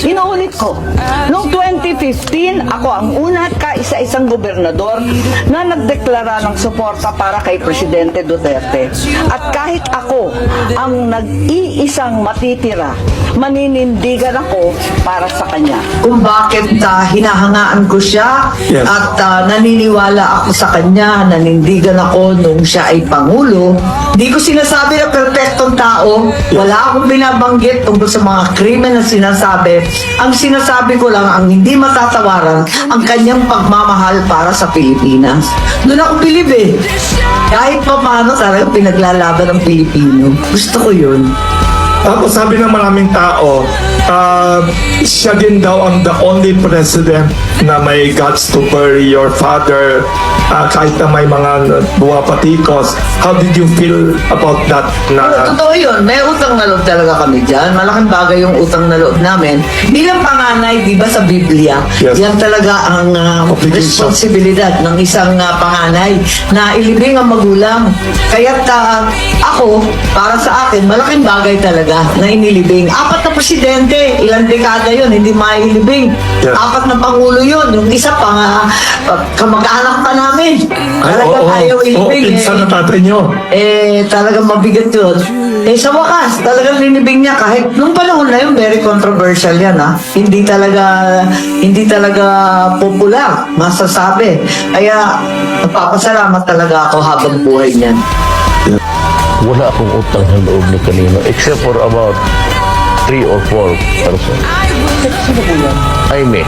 Inuulit ko, noong 2015, ako ang una at kaisa-isang gobernador na nagdeklara ng suporta para kay Presidente Duterte. At kahit ako ang nag-iisang matitira, maninindigan ako para sa kanya. Kung bakit hinahangaan ko siya Yes. at naniniwala ako sa kanya, nanindigan ako nung siya ay Pangulo. Hindi ko sinasabi na perfectong tao. Wala akong binabanggit tungkol sa mga krimen na sinasabi. Ang sinasabi ko lang, ang hindi matatawaran, ang kanyang pagmamahal para sa Pilipinas. Doon ako bilib eh. Kahit pa paano talagang pinaglalaban ng Pilipino. Gusto ko yun. Tapos sabi ng maraming tao, siya din daw ang the only president na may guts to bury your father kahit na may mga buwapatikos. How did you feel about that? Totoo yun. May utang na loob talaga kami dyan. Malaking bagay yung utang na loob namin. Bilang panganay, di ba sa Biblia, Yes. yan talaga ang Obligation. responsibilidad ng isang panganay na ilibing ang magulang. Kaya't ako, para sa akin, malaking bagay talaga na inilibing. 4 na presidente, ilang dekada yun, hindi mailibing. Yes. 4 na pangulo yun. Yung isa pa kamag-anak pa namin. Talagang ayaw ilibing. Pinsan na tatay nyo. Talagang mabigat yun. Sa wakas, talagang linibing niya kahit nung panahon na yun, very controversial yan, ha. Hindi talaga popular, masasabi. Kaya, nagpapasalamat talaga ako habang buhay niyan. Wala akong utang sa loob ni kanino except for about 3 or 4 person. Ay, me.